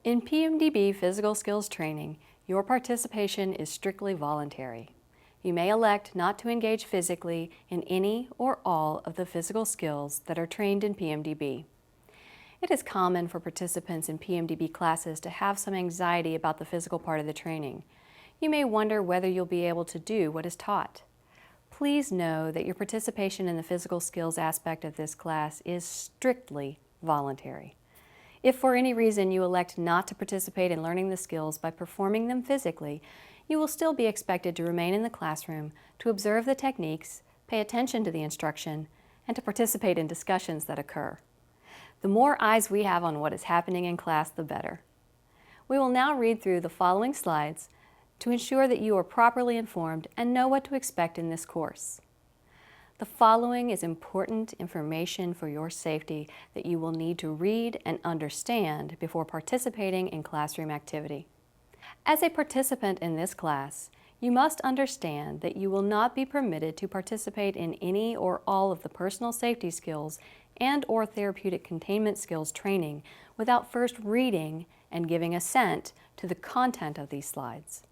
In PMDB physical skills training, your participation is strictly voluntary. You may elect not to engage physically in any or all of the physical skills that are trained in PMDB. It is common for participants in PMDB classes to have some anxiety about the physical part of the training. You may wonder whether you'll be able to do what is taught. Please know that your participation in the physical skills aspect of this class is strictly voluntary. If for any reason you elect not to participate in learning the skills by performing them physically, you will still be expected to remain in the classroom, to observe the techniques, pay attention to the instruction, and to participate in discussions that occur. The more eyes we have on what is happening in class, the better. We will now read through the following slides to ensure that you are properly informed and know what to expect in this course. The following is important information for your safety that you will need to read and understand before participating in classroom activity. As a participant in this class, you must understand that you will not be permitted to participate in any or all of the personal safety skills and/or therapeutic containment skills training without first reading and giving assent to the content of these slides.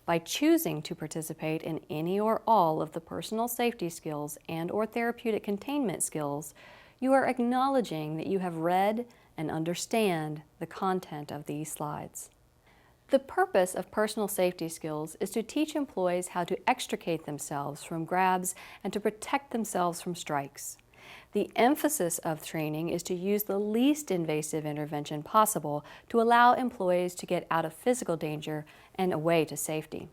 By choosing to participate in any or all of the personal safety skills and/or therapeutic containment skills, you are acknowledging that you have read and understand the content of these slides. The purpose of personal safety skills is to teach employees how to extricate themselves from grabs and to protect themselves from strikes. The emphasis of training is to use the least invasive intervention possible to allow employees to get out of physical danger and away to safety.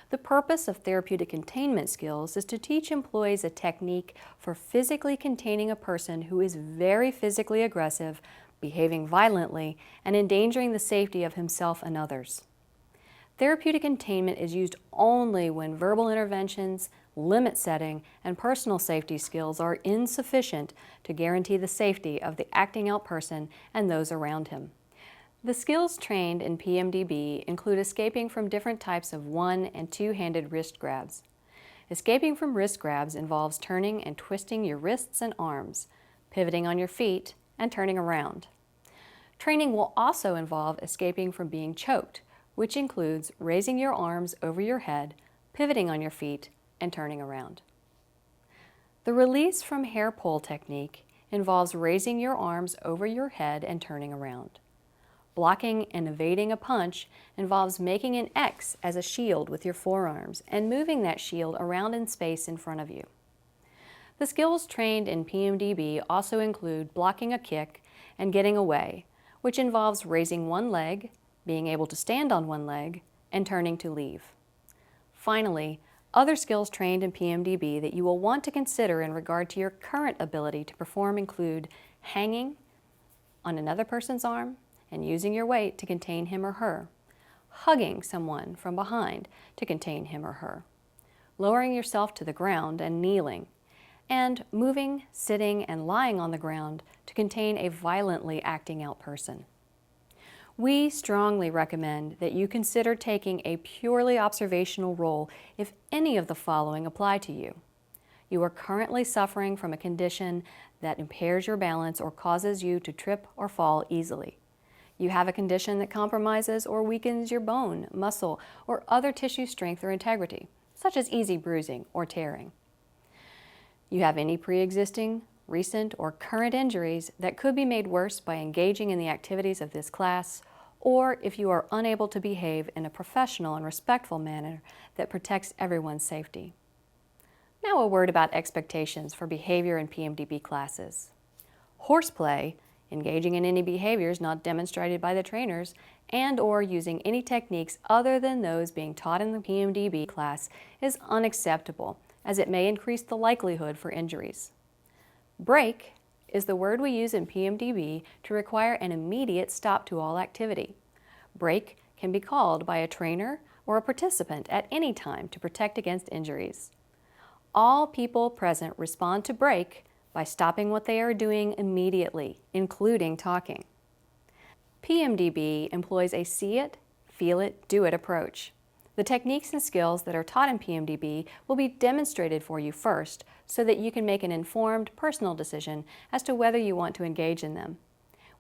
The purpose of therapeutic containment skills is to teach employees a technique for physically containing a person who is very physically aggressive, behaving violently, and endangering the safety of himself and others. Therapeutic containment is used only when verbal interventions, limit setting, and personal safety skills are insufficient to guarantee the safety of the acting out person and those around him. The skills trained in PMDB include escaping from different types of one- and two-handed wrist grabs. Escaping from wrist grabs involves turning and twisting your wrists and arms, pivoting on your feet, and turning around. Training will also involve escaping from being choked, which includes raising your arms over your head, pivoting on your feet, and turning around. The release from hair pull technique involves raising your arms over your head and turning around. Blocking and evading a punch involves making an X as a shield with your forearms and moving that shield around in space in front of you. The skills trained in PMDB also include blocking a kick and getting away, which involves raising one leg, being able to stand on one leg, and turning to leave. Finally, other skills trained in PMDB that you will want to consider in regard to your current ability to perform include hanging on another person's arm and using your weight to contain him or her, hugging someone from behind to contain him or her, lowering yourself to the ground and kneeling, and moving, sitting, and lying on the ground to contain a violently acting out person. We strongly recommend that you consider taking a purely observational role if any of the following apply to you. You are currently suffering from a condition that impairs your balance or causes you to trip or fall easily. You have a condition that compromises or weakens your bone, muscle, or other tissue strength or integrity, such as easy bruising or tearing. You have any pre-existing, recent, or current injuries that could be made worse by engaging in the activities of this class, or if you are unable to behave in a professional and respectful manner that protects everyone's safety. Now a word about expectations for behavior in PMDB classes. Horseplay, engaging in any behaviors not demonstrated by the trainers, and/or using any techniques other than those being taught in the PMDB class is unacceptable, as it may increase the likelihood for injuries. Break is the word we use in PMDB to require an immediate stop to all activity. Break can be called by a trainer or a participant at any time to protect against injuries. All people present respond to break by stopping what they are doing immediately, including talking. PMDB employs a see it, feel it, do it approach. The techniques and skills that are taught in PMDB will be demonstrated for you first so that you can make an informed personal decision as to whether you want to engage in them.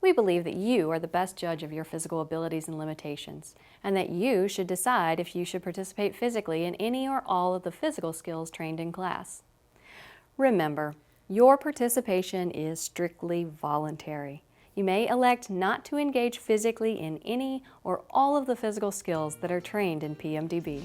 We believe that you are the best judge of your physical abilities and limitations, and that you should decide if you should participate physically in any or all of the physical skills trained in class. Remember, your participation is strictly voluntary. You may elect not to engage physically in any or all of the physical skills that are trained in PMDB.